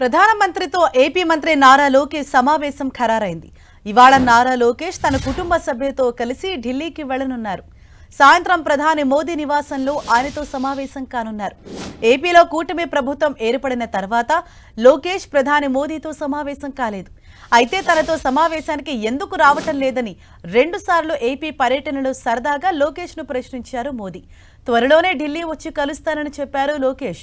ప్రధానమంత్రితో AP మంత్రి నారా లోకేష్ సమావేశం ఖరారైంది. ఇవాళ నారా లోకేష్ తన కుటుంబ సభ్యులతో కలిసి ఢిల్లీకి వెళ్లనున్నారు. సాయంత్రం ప్రధాని మోదీ నివాసంలో ఆయనతో సమావేశం కానున్నారు. ఏపీలో కూటమి ప్రభుత్వం ఏర్పడిన తర్వాత లోకేష్ ప్రధాని మోదీతో సమావేశం కాలేదు. అయితే తనతో సమావేశానికి ఎందుకు రావటం లేదని 2 సార్లు ఏపీ పర్యటనలో సరదాగా లోకేష్ ను ప్రశ్నించారు మోదీ. త్వరలోనే ఢిల్లీ వచ్చి కలుస్తానని చెప్పారు లోకేష్.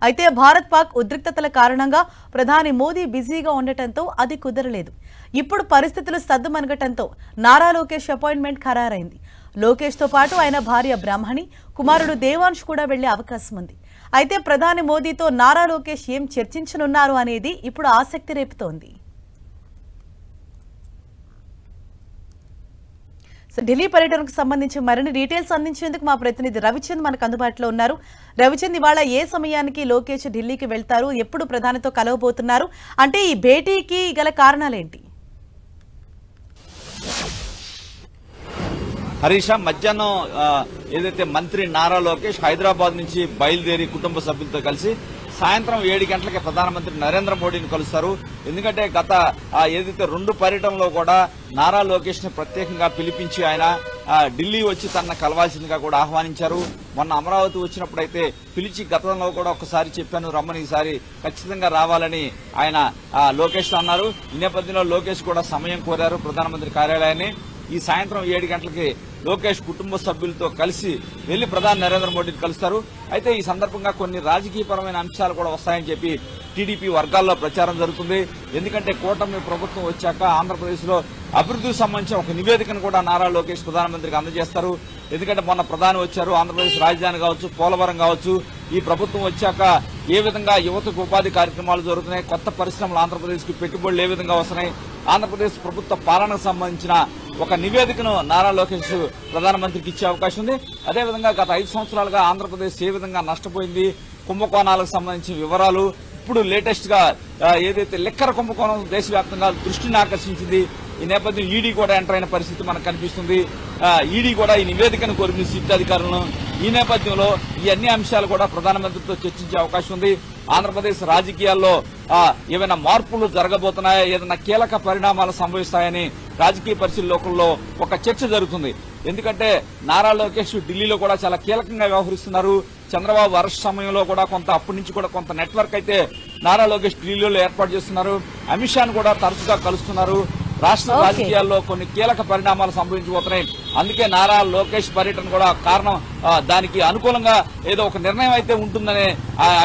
అయితే భారత్ పాక్ ఉద్రిక్తతల కారణంగా ప్రధాని మోదీ బిజీగా ఉండటంతో అది కుదరలేదు. ఇప్పుడు పరిస్థితులు సద్దుమణగటంతో నారా లోకేష్ అపాయింట్మెంట్ ఖరారైంది. లోకేష్ తో పాటు ఆయన భార్య బ్రాహ్మణి, కుమారుడు దేవాంశ్ కూడా వెళ్లే అవకాశం ఉంది. అయితే ప్రధాని మోదీతో నారా లోకేష్ ఏం చర్చించనున్నారు అనేది ఇప్పుడు ఆసక్తి రేపుతోంది. ఢిల్లీ పర్యటనకు సంబంధించి మరిన్ని డీటెయిల్స్ అందించేందుకు మా ప్రతినిధి రవిచంద్ మనకు అందుబాటులో ఉన్నారు. రవిచంద్, ఇవాళ ఏ సమయానికి లోకేష్ ఢిల్లీకి వెళ్తారు, ఎప్పుడు ప్రధానితో కలవబోతున్నారు, అంటే ఈ భేటీకి గల కారణాలేంటి? హరీష, మధ్యాహ్నం ఏదైతే మంత్రి నారా లోకేష్ హైదరాబాద్ నుంచి బయలుదేరి కుటుంబ సభ్యులతో కలిసి సాయంత్రం 7 గంటలకి ప్రధానమంత్రి నరేంద్ర మోడీని కలుస్తారు. ఎందుకంటే గత ఏదైతే 2 పర్యటనలో కూడా నారా లోకేష్ ని ప్రత్యేకంగా పిలిపించి ఆయన ఢిల్లీ వచ్చి తనను కలవాల్సిందిగా కూడా ఆహ్వానించారు. మొన్న అమరావతి వచ్చినప్పుడైతే పిలిచి గతంలో కూడా ఒకసారి చెప్పాను రమ్మని, ఈసారి ఖచ్చితంగా రావాలని ఆయన లోకేష్ అన్నారు. ఈ నేపథ్యంలో లోకేష్ కూడా సమయం కోరారు ప్రధానమంత్రి కార్యాలయాన్ని. ఈ సాయంత్రం 7 గంటలకి లోకేష్ కుటుంబ సభ్యులతో కలిసి వెళ్లి ప్రధాని నరేంద్ర మోడీని కలుస్తారు. అయితే ఈ సందర్భంగా కొన్ని రాజకీయపరమైన అంశాలు కూడా వస్తాయని చెప్పి టీడీపీ వర్గాల్లో ప్రచారం జరుగుతుంది. ఎందుకంటే కూటమి ప్రభుత్వం వచ్చాక ఆంధ్రప్రదేశ్ లో అభివృద్ధికి సంబంధించిన ఒక నివేదికను కూడా నారా లోకేష్ ప్రధానమంత్రికి అందజేస్తారు. ఎందుకంటే మొన్న ప్రధాని వచ్చారు, ఆంధ్రప్రదేశ్ రాజధాని కావచ్చు, పోలవరం కావచ్చు, ఈ ప్రభుత్వం వచ్చాక ఏ విధంగా యువతకు ఉపాధి కార్యక్రమాలు జరుగుతున్నాయి, కొత్త పరిశ్రమలు ఆంధ్రప్రదేశ్ కి పెట్టుబడులు ఏ విధంగా వస్తున్నాయి, ఆంధ్రప్రదేశ్ ప్రభుత్వ పాలనకు సంబంధించిన ఒక నివేదికను నారా లోకేష్ ప్రధానమంత్రికి ఇచ్చే అవకాశం ఉంది. అదేవిధంగా గత 5 సంవత్సరాలుగా ఆంధ్రప్రదేశ్ ఏ విధంగా నష్టపోయింది, కుంభకోణాలకు సంబంధించిన వివరాలు, ఇప్పుడు లేటెస్ట్ గా ఏదైతే లిక్కర్ కుంభకోణం దేశవ్యాప్తంగా దృష్టిని ఆకర్షించింది. ఈ నేపథ్యం ఈడీ కూడా ఎంటర్ అయిన పరిస్థితి మనకు కనిపిస్తుంది. ఈడీ కూడా ఈ నివేదికను కోరింది సిట్ అధికారులను. ఈ నేపథ్యంలో ఈ అన్ని అంశాలు కూడా ప్రధానమంత్రితో చర్చించే అవకాశం ఉంది. ఆంధ్రప్రదేశ్ రాజకీయాల్లో ఏమైనా మార్పులు జరగబోతున్నాయా, ఏదైనా కీలక పరిణామాలు సంభవిస్తాయని రాజకీయ పరిశీలకుల్లో ఒక చర్చ జరుగుతుంది. ఎందుకంటే నారా లోకేష్ ఢిల్లీలో కూడా చాలా కీలకంగా వ్యవహరిస్తున్నారు. చంద్రబాబు అరెస్ట్ సమయంలో కూడా అప్పటి నుంచి కూడా కొంత నెట్వర్క్ అయితే నారా లోకేష్ ఢిల్లీలో ఏర్పాటు చేస్తున్నారు. అమిత్ షాను కూడా తరచుగా కలుస్తున్నారు. రాష్ట్ర రాజకీయాల్లో కొన్ని కీలక పరిణామాలు సంభవించబోతున్నాయి. అందుకే నారా లోకేష్ పర్యటన కూడా కారణం, దానికి అనుకూలంగా ఏదో ఒక నిర్ణయం అయితే ఉంటుందనే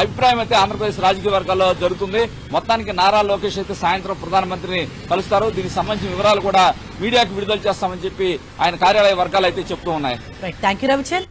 అభిప్రాయం అయితే ఆంధ్రప్రదేశ్ రాజకీయ వర్గాల్లో జరుగుతుంది. మొత్తానికి నారా లోకేష్ అయితే సాయంత్రం ప్రధానమంత్రిని కలుస్తారు. దీనికి సంబంధించిన వివరాలు కూడా మీడియాకు విడుదల చేస్తామని చెప్పి ఆయన కార్యాలయ వర్గాలు అయితే చెప్తూ ఉన్నాయి. థాంక్యూ రవిచంద్.